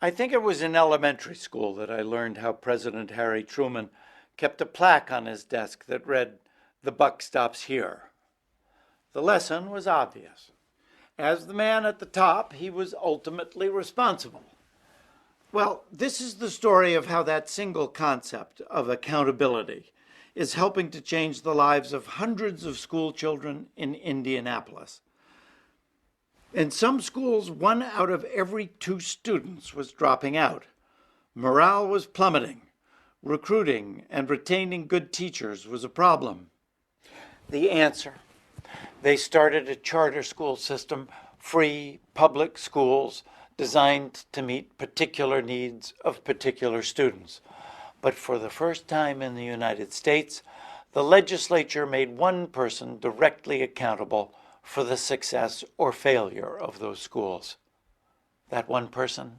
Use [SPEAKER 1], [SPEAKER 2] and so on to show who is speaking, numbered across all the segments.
[SPEAKER 1] I think it was in elementary school that I learned how President Harry Truman kept a plaque on his desk that read, "The buck stops here." The lesson was obvious. As the man at the top, he was ultimately responsible. Well, this is the story of how that single concept of accountability is helping to change the lives of hundreds of school children in Indianapolis. In some schools, 1 out of every 2 students was dropping out. Morale was plummeting. Recruiting and retaining good teachers was a problem. The answer: they started a charter school system, free public schools designed to meet particular needs of particular students. But for the first time in the United States, the legislature made one person directly accountable for the success or failure of those schools. That one person,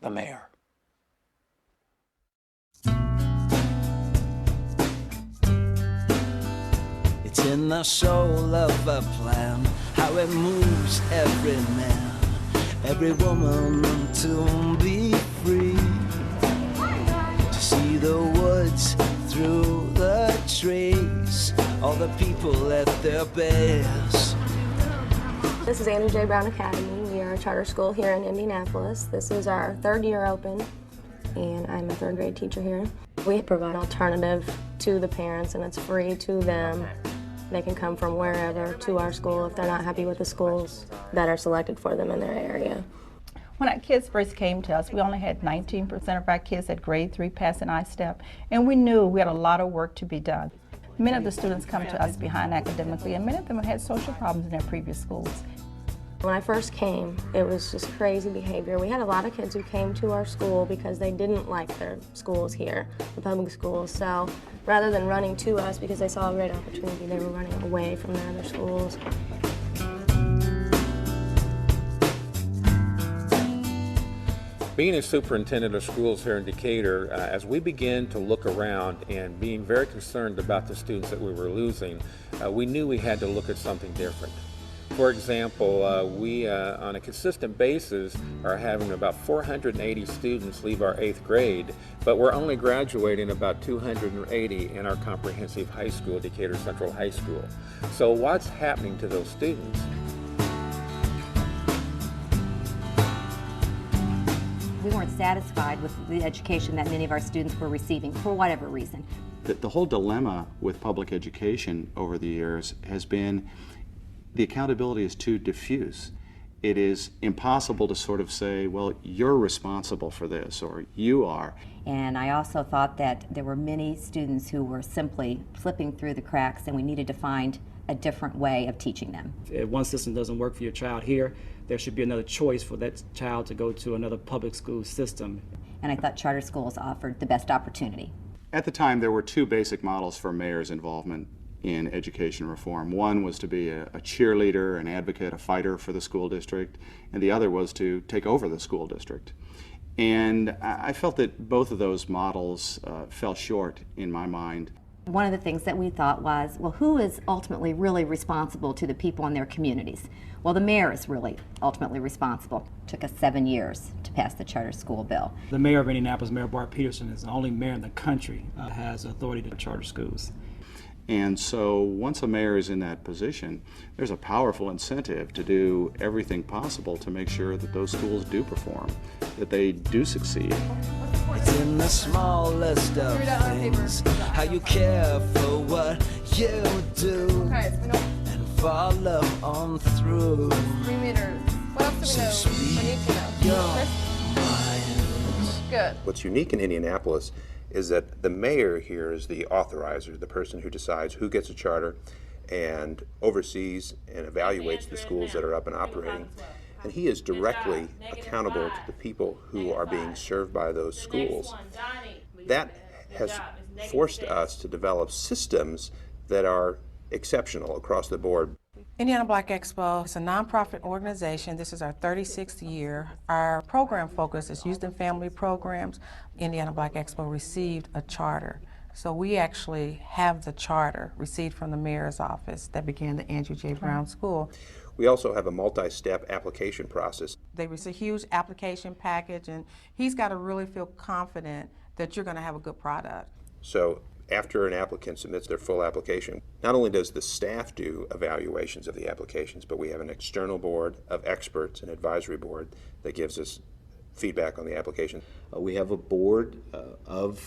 [SPEAKER 1] the mayor.
[SPEAKER 2] It's in the soul of a plan, how it moves every man, every woman to be free, to see the woods through the trees, all the people at their best.
[SPEAKER 3] This is Andrew J. Brown Academy. We are a charter school here in Indianapolis. This is our 3rd year open, and I'm a 3rd grade teacher here. We provide an alternative to the parents, and it's free to them. They can come from wherever to our school if they're not happy with the schools that are selected for them in their area.
[SPEAKER 4] When our kids first came to us, we only had 19% of our kids at grade 3 passing I-STEP, and we knew we had a lot of work to be done. Many of the students come to us behind academically, and many of them had social problems in their previous schools.
[SPEAKER 3] When I first came, it was just crazy behavior. We had a lot of kids who came to our school because they didn't like their schools here, the public schools. So rather than running to us because they saw a great opportunity, they were running away from their other schools.
[SPEAKER 5] Being a superintendent of schools here in Decatur, as we began to look around and being very concerned about the students that we were losing, we knew we had to look at something different. For example, we on a consistent basis are having about 480 students leave our 8th grade, but we're only graduating about 280 in our comprehensive high school, Decatur Central High School. So what's happening to those students?
[SPEAKER 6] We weren't satisfied with the education that many of our students were receiving for whatever reason.
[SPEAKER 7] The whole dilemma with public education over the years has been the accountability is too diffuse. It is impossible to sort of say, well, you're responsible for this, or you are.
[SPEAKER 6] And I also thought that there were many students who were simply slipping through the cracks, and we needed to find a different way of teaching them.
[SPEAKER 8] If one system doesn't work for your child here, there should be another choice for that child to go to another public school system.
[SPEAKER 6] And I thought charter schools offered the best opportunity.
[SPEAKER 7] At the time, there were 2 basic models for mayor's involvement in education reform. One was to be a cheerleader, an advocate, a fighter for the school district, and the other was to take over the school district. And I felt that both of those models fell short in my mind.
[SPEAKER 6] One of the things that we thought was, well, who is ultimately really responsible to the people in their communities? Well, the mayor is really ultimately responsible. It took us 7 years to pass the charter school bill.
[SPEAKER 8] The mayor of Indianapolis, Mayor Bart Peterson, is the only mayor in the country that has authority to charter schools.
[SPEAKER 7] And so once a mayor is in that position, there's a powerful incentive to do everything possible to make sure that those schools do perform, that they do succeed.
[SPEAKER 2] It's in the smallest of things, how you care for what you do, and follow on through.
[SPEAKER 9] 3 meters. What else do we know? We need to know. Good.
[SPEAKER 10] What's unique in Indianapolis is that the mayor here is the authorizer, the person who decides who gets a charter and oversees and evaluates the schools that are up and operating. And he is directly accountable to the people who are being served by those schools. That has forced us to develop systems that are exceptional across the board.
[SPEAKER 11] Indiana Black Expo is a nonprofit organization. This is our 36th year. Our program focus is youth and family programs. Indiana Black Expo received a charter. So we actually have the charter received from the mayor's office that began the Andrew J. Brown School.
[SPEAKER 10] We also have a multi-step application process.
[SPEAKER 11] They receive a huge application package, and he's got to really feel confident that you're going to have a good product.
[SPEAKER 10] So after an applicant submits their full application, not only does the staff do evaluations of the applications, but we have an external board of experts, an advisory board, that gives us feedback on the application.
[SPEAKER 12] We have a board of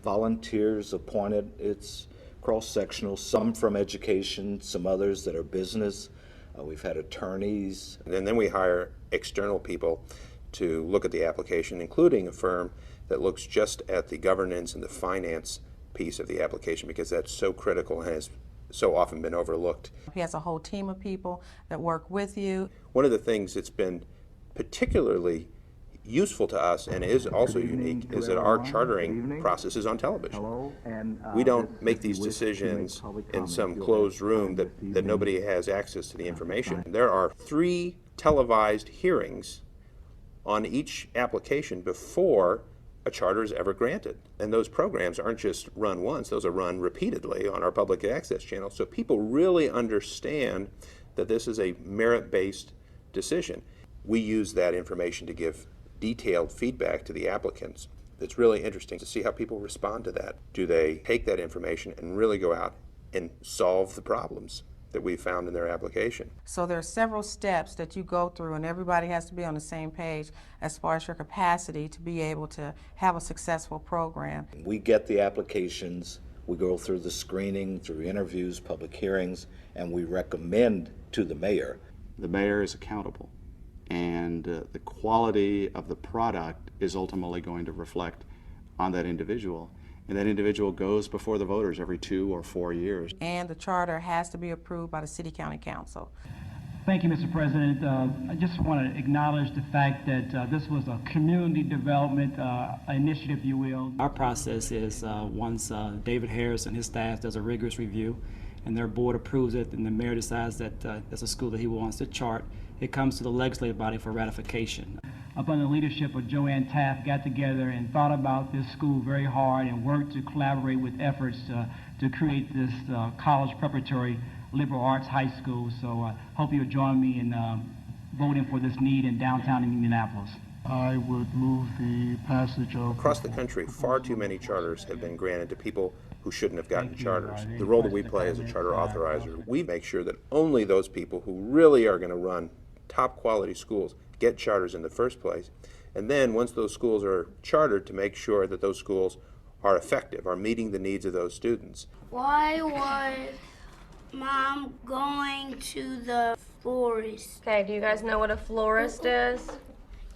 [SPEAKER 12] volunteers appointed. It's cross-sectional, some from education, some others that are business. We've had attorneys.
[SPEAKER 10] And then we hire external people to look at the application, including a firm that looks just at the governance and the finance piece of the application, because that's so critical and has so often been overlooked.
[SPEAKER 11] He has a whole team of people that work with you.
[SPEAKER 10] One of the things that's been particularly useful to us and is also unique is that our chartering process is on television. We don't make these decisions in some closed room that nobody has access to the information. There are 3 televised hearings on each application before a charter is ever granted. And those programs aren't just run once, those are run repeatedly on our public access channel. So people really understand that this is a merit-based decision. We use that information to give detailed feedback to the applicants. It's really interesting to see how people respond to that. Do they take that information and really go out and solve the problems that we found in their application?
[SPEAKER 11] So there are several steps that you go through, and everybody has to be on the same page as far as your capacity to be able to have a successful program.
[SPEAKER 12] We get the applications, we go through the screening, through interviews, public hearings, and we recommend to the mayor.
[SPEAKER 7] The mayor is accountable, and the quality of the product is ultimately going to reflect on that individual. And that individual goes before the voters every 2 or 4 years.
[SPEAKER 11] And the charter has to be approved by the City County Council.
[SPEAKER 13] Thank you, Mr. President. I just want to acknowledge the fact that this was a community development initiative, if you will.
[SPEAKER 8] Our process is once David Harris and his staff does a rigorous review and their board approves it, and the mayor decides that that's a school that he wants to chart, it comes to the legislative body for ratification.
[SPEAKER 13] Up under the leadership of Joanne Taft, got together and thought about this school very hard and worked to collaborate with efforts to create this college preparatory liberal arts high school. So I hope you'll join me in voting for this need in downtown Indianapolis.
[SPEAKER 14] I would move the passage of...
[SPEAKER 10] Across the country, far too many charters have been granted to people who shouldn't have gotten charters. The role that we play as a charter authorizer, we make sure that only those people who really are going to run top quality schools get charters in the first place. And then once those schools are chartered, to make sure that those schools are effective, are meeting the needs of those students.
[SPEAKER 15] Why was Mom going to the florist?
[SPEAKER 3] Okay, do you guys know what a florist is?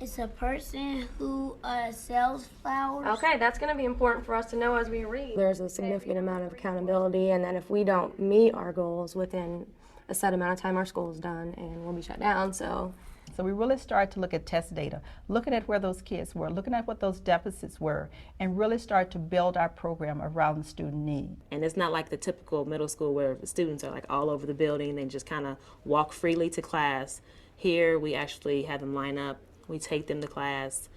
[SPEAKER 15] It's a person who sells flowers.
[SPEAKER 3] Okay, that's going to be important for us to know as we read. There's a significant amount of accountability, and then if we don't meet our goals within a set amount of time, our school's done and we'll be shut down. So
[SPEAKER 4] we really started to look at test data, looking at where those kids were, looking at what those deficits were, and really start to build our program around the student need.
[SPEAKER 16] And it's not like the typical middle school where the students are like all over the building and just kind of walk freely to class. Here we actually have them line up, we take them to class,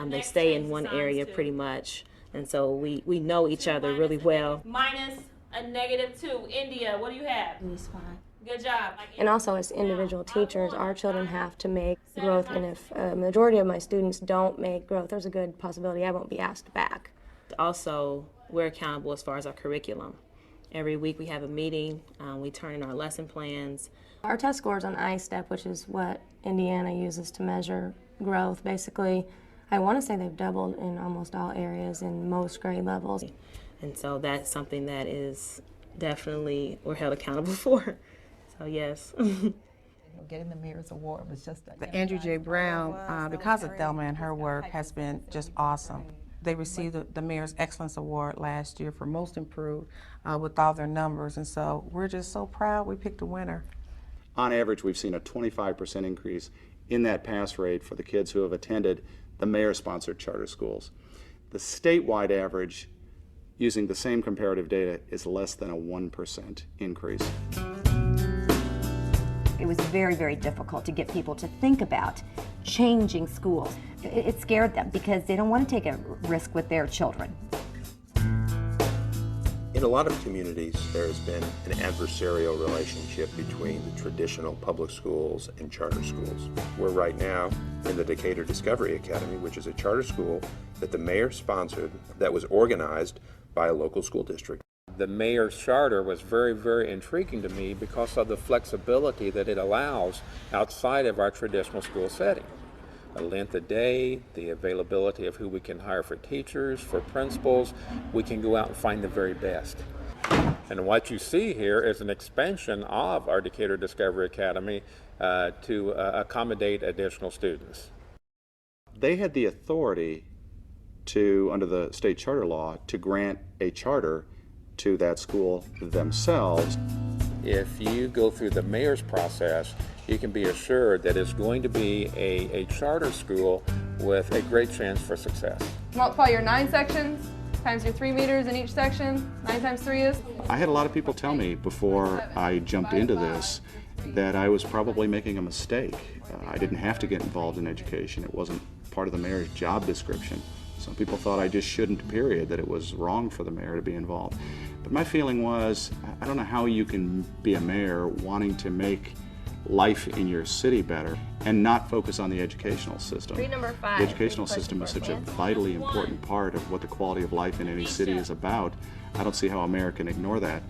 [SPEAKER 16] they stay in one area pretty much, and so we know each other really well.
[SPEAKER 17] Minus a -2. India, what do you have?
[SPEAKER 3] He's fine.
[SPEAKER 17] Good job.
[SPEAKER 3] And also as individual teachers, our children have to make growth, and if a majority of my students don't make growth, there's a good possibility I won't be asked back.
[SPEAKER 16] Also, we're accountable as far as our curriculum. Every week we have a meeting, we turn in our lesson plans.
[SPEAKER 3] Our test scores on I-STEP, which is what Indiana uses to measure growth, basically, I want to say they've doubled in almost all areas in most grade levels.
[SPEAKER 16] And so that's something that is definitely we're held accountable for. So yes.
[SPEAKER 4] Getting the Mayor's Award was just
[SPEAKER 11] The Andrew J. Brown, because of Thelma and her work, has been just awesome. They received the Mayor's Excellence Award last year for Most Improved with all their numbers, and so we're just so proud we picked a winner.
[SPEAKER 7] On average, we've seen a 25% increase in that pass rate for the kids who have attended the mayor-sponsored charter schools. The statewide average, using the same comparative data, is less than a 1% increase.
[SPEAKER 6] It was very, very difficult to get people to think about changing schools. It scared them because they don't want to take a risk with their children.
[SPEAKER 10] In a lot of communities, there has been an adversarial relationship between the traditional public schools and charter schools. We're right now in the Decatur Discovery Academy, which is a charter school that the mayor sponsored that was organized by a local school district.
[SPEAKER 5] The mayor's charter was very, very intriguing to me because of the flexibility that it allows outside of our traditional school setting. The length of day, the availability of who we can hire for teachers, for principals, we can go out and find the very best. And what you see here is an expansion of our Decatur Discovery Academy to accommodate additional students.
[SPEAKER 7] They had the authority to, under the state charter law, to grant a charter to that school themselves.
[SPEAKER 5] If you go through the mayor's process, you can be assured that it's going to be a charter school with a great chance for success.
[SPEAKER 9] Multiply your 9 sections times your 3 meters in each section. 9 times 3 is?
[SPEAKER 7] I had a lot of people tell me before I jumped into this that I was probably making a mistake. I didn't have to get involved in education. It wasn't part of the mayor's job description. Some people thought I just shouldn't, period, that it was wrong for the mayor to be involved. But my feeling was, I don't know how you can be a mayor wanting to make life in your city better and not focus on the educational system.
[SPEAKER 9] Number 5.
[SPEAKER 7] The educational system is such a vitally important part of what the quality of life in any city is about. I don't see how a mayor can ignore that.